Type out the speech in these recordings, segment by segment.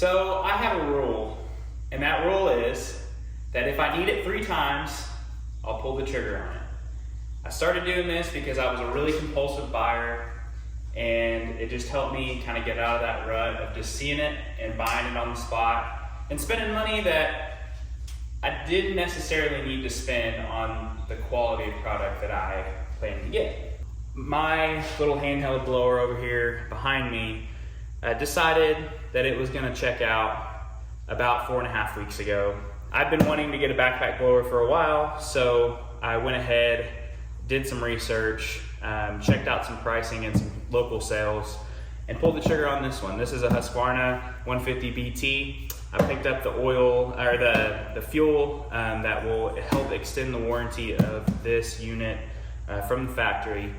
So I have a rule, and that rule is that if I need it 3 times, I'll pull the trigger on it. I started doing this because I was a really compulsive buyer, and it just helped me kind of get out of that rut of just seeing it and buying it on the spot and spending money that I didn't necessarily need to spend on the quality of product that I planned to get. My little handheld blower over here behind me decided that it was going to check out about 4.5 weeks ago. I've been wanting to get a backpack blower for a while, so I went ahead, did some research, checked out some pricing and some local sales, and pulled the trigger on this one. This is a Husqvarna 150 BT. I picked up the oil, or the fuel that will help extend the warranty of this unit from the factory.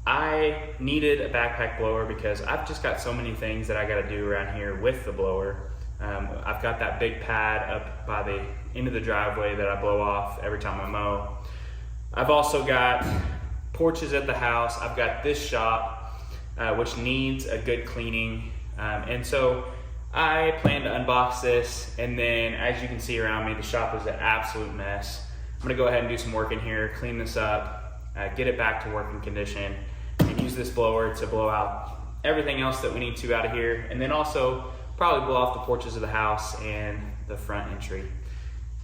I needed a backpack blower because I've just got so many things that I gotta do around here with the blower. I've got that big pad up by the end of the driveway that I blow off every time I mow. I've also got porches at the house. I've got this shop, which needs a good cleaning. And so I plan to unbox this, and then as you can see around me, the shop is an absolute mess. I'm gonna go ahead and do some work in here, clean this up, get it back to working condition, and use this blower to blow out everything else that we need to out of here, and then also probably blow off the porches of the house and the front entry.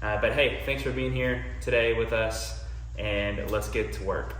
But hey, thanks for being here today with us, and let's get to work.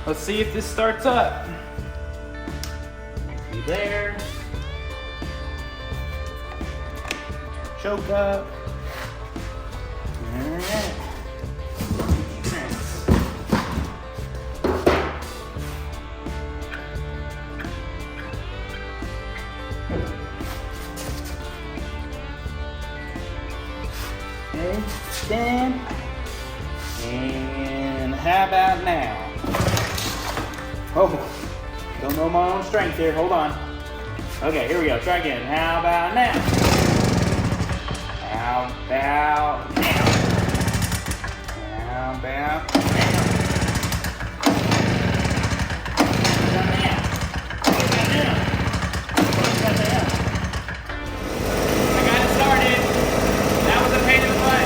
Let's see if this starts up. Be there. Choke up. All right. Okay, stand. And how about now? Oh, don't know my own strength here. Hold on. Okay, here we go. Try again. How about now? How about now? How about now? I got it started. That was a pain in the butt.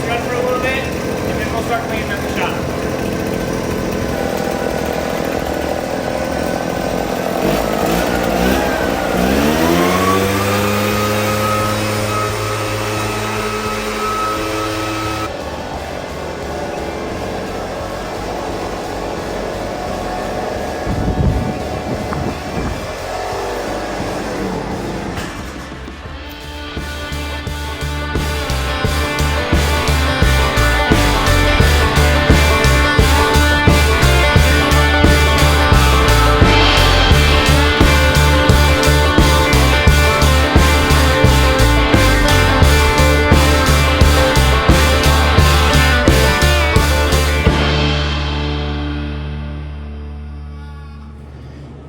Run for a little bit, and then we'll start cleaning up the shop.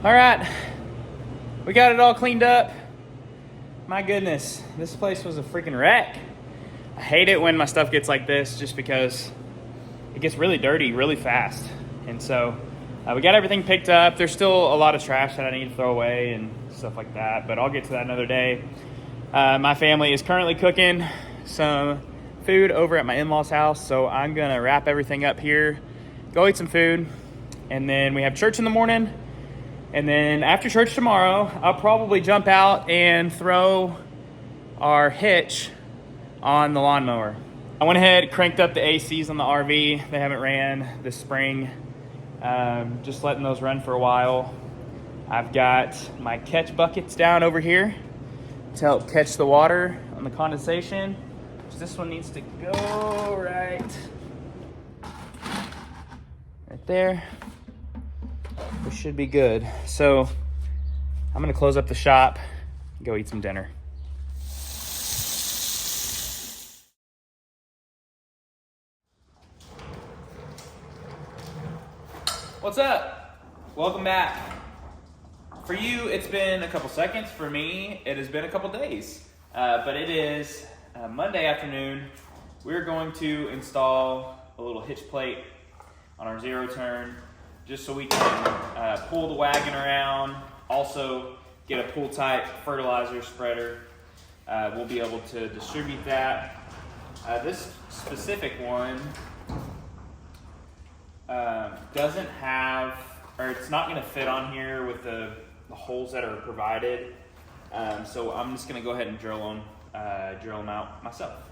All right, we got it all cleaned up. My goodness, this place was a freaking wreck. I hate it when my stuff gets like this just because it gets really dirty really fast. And so we got everything picked up. There's still a lot of trash that I need to throw away and stuff like that, but I'll get to that another day. My family is currently cooking some food over at my in-laws house, so I'm gonna wrap everything up here, go eat some food, and then we have church in the morning. And then after church tomorrow, I'll probably jump out and throw our hitch on the lawnmower. I went ahead, cranked up the ACs on the RV. They haven't ran this spring. Just letting those run for a while. I've got my catch buckets down over here to help catch the water on the condensation. This one needs to go right there. We should be good. So I'm gonna close up the shop and go eat some dinner. What's up? Welcome back. For you, it's been a couple seconds. For me, it has been a couple days. But it is Monday afternoon. We're going to install a little hitch plate on our zero turn just so we can pull the wagon around. Also get a pull type fertilizer spreader. We'll be able to distribute that. This specific one doesn't have, or it's not going to fit on here with the holes that are provided. So I'm just going to go ahead and drill them out myself.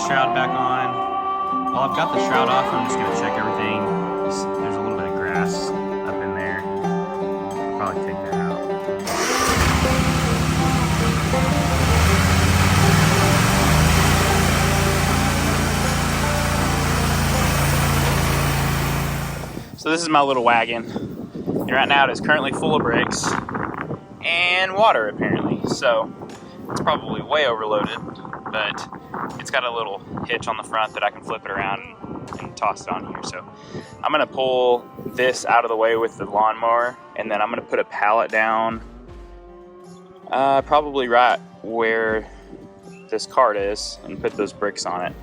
Shroud back on. While I've got the shroud off, I'm just going to check everything. There's a little bit of grass up in there. I'll probably take that out. So this is my little wagon. And right now it is currently full of bricks and water apparently. So it's probably way overloaded, but it's got a little hitch on the front that I can flip it around and toss it on here. So I'm gonna pull this out of the way with the lawnmower, and then I'm gonna put a pallet down probably right where this cart is and put those bricks on it.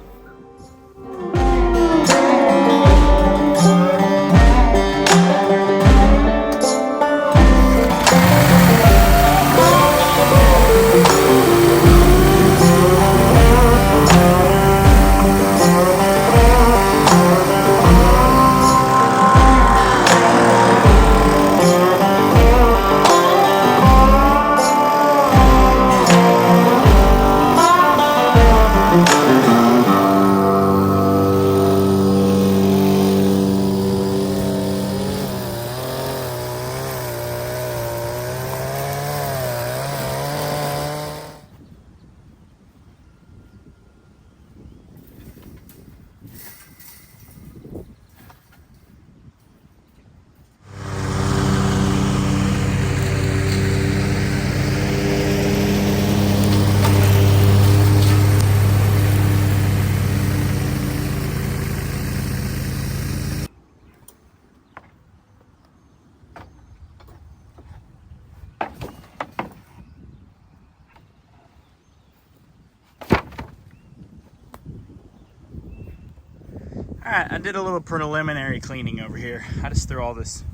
All right, I did a little preliminary cleaning over here. I just threw all this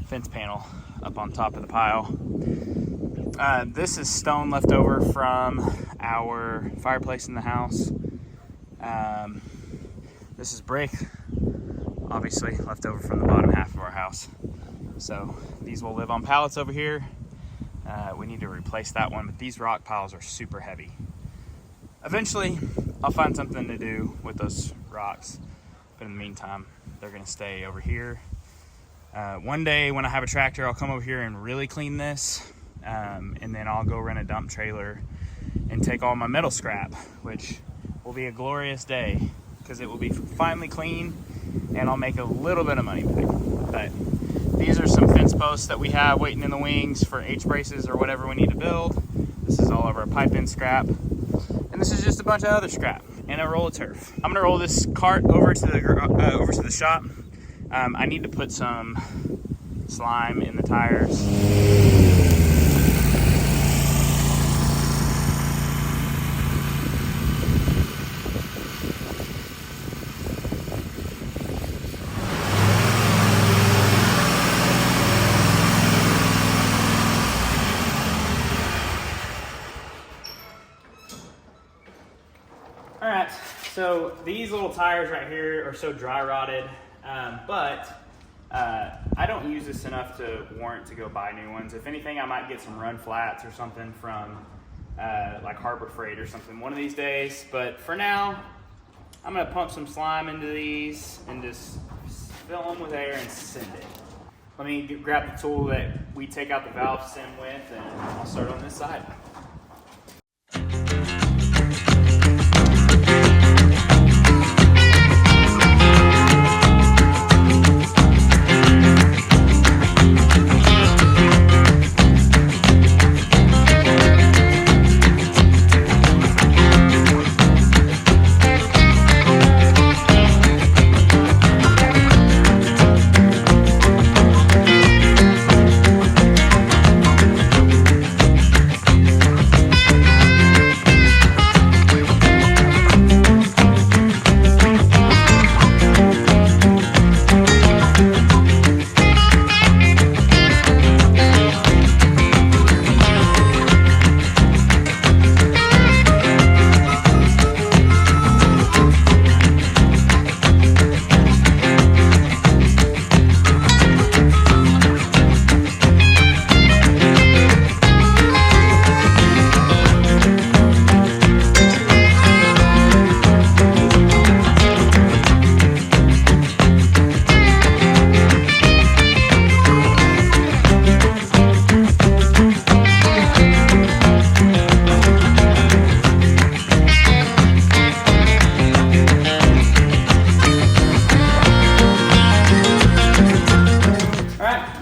fence panel up on top of the pile. This is stone left over from our fireplace in the house. This is brick, obviously left over from the bottom half of our house. So these will live on pallets over here. We need to replace that one, but these rock piles are super heavy. Eventually, I'll find something to do with those rocks. But in the meantime, they're gonna stay over here. One day when I have a tractor, I'll come over here and really clean this. And then I'll go rent a dump trailer and take all my metal scrap, which will be a glorious day because it will be finally clean and I'll make a little bit of money back. But these are some fence posts that we have waiting in the wings for H-braces or whatever we need to build. This is all of our pipe in scrap. And this is just a bunch of other scrap and a roll of turf. I'm gonna roll this cart over to the shop. I need to put some slime in the tires. All right, so these little tires right here are so dry rotted, but I don't use this enough to warrant to go buy new ones. If anything, I might get some run flats or something from like Harbor Freight or something one of these days. But for now, I'm gonna pump some slime into these and just fill them with air and send it. Let me grab the tool that we take out the valve stem with and I'll start on this side.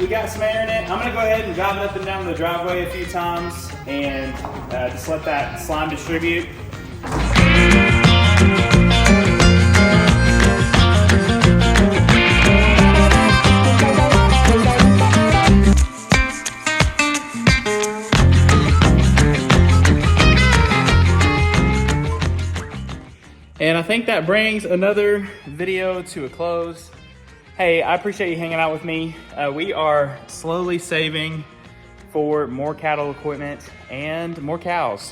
Got some air in it. I'm gonna go ahead and drive it up and down the driveway a few times and just let that slime distribute. And I think that brings another video to a close. Hey, I appreciate you hanging out with me. We are slowly saving for more cattle equipment and more cows.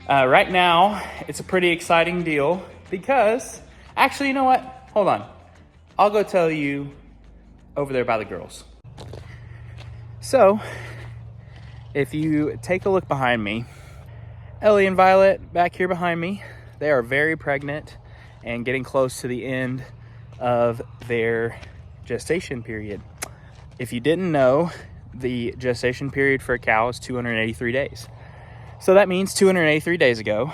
Right now, it's a pretty exciting deal because, actually, you know what? Hold on. I'll go tell you over there by the girls. So, if you take a look behind me, Ellie and Violet back here behind me, they are very pregnant and getting close to the end of their gestation period. If you didn't know, the gestation period for a cow is 283 days. So that means 283 days ago,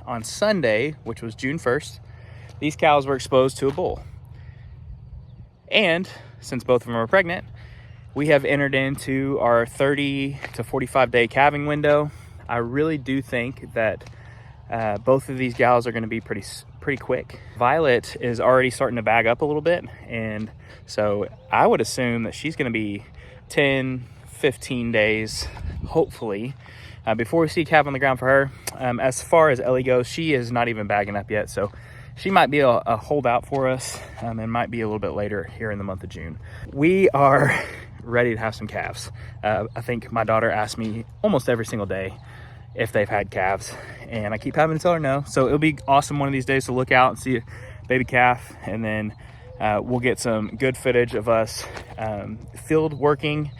on Sunday, which was June 1st, these cows were exposed to a bull. And since both of them are pregnant, we have entered into our 30 to 45 day calving window. I really do think that both of these gals are going to be pretty quick. Violet is already starting to bag up a little bit, and so I would assume that she's going to be 10, 15 days, hopefully, before we see calf on the ground for her. As far as Ellie goes, she is not even bagging up yet, so she might be a holdout for us, and might be a little bit later here in the month of June. We are ready to have some calves. I think my daughter asks me almost every single day if they've had calves, and I keep having to tell her no. So it'll be awesome one of these days to look out and see a baby calf, and then we'll get some good footage of us field working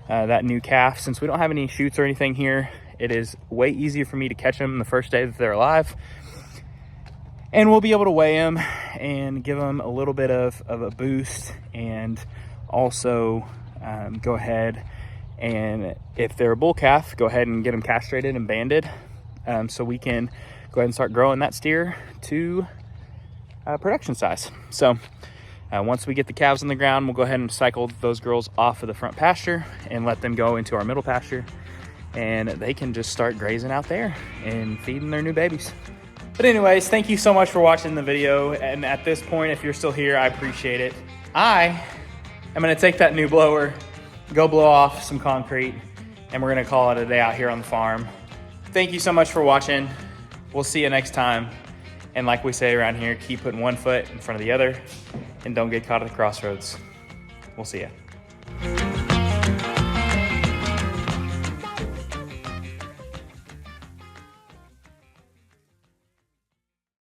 that new calf. Since we don't have any chutes or anything here, it is way easier for me to catch them the first day that they're alive. And we'll be able to weigh them and give them a little bit of a boost, and also go ahead and, if they're a bull calf, go ahead and get them castrated and banded, so we can go ahead and start growing that steer to production size. So once we get the calves on the ground, we'll go ahead and cycle those girls off of the front pasture and let them go into our middle pasture, and they can just start grazing out there and feeding their new babies. But anyways, thank you so much for watching the video. And at this point, if you're still here, I appreciate it. I am gonna take that new blower, go blow off some concrete, and we're gonna call it a day out here on the farm. Thank you so much for watching. We'll see you next time. And like we say around here, keep putting one foot in front of the other, and don't get caught at the crossroads. We'll see ya.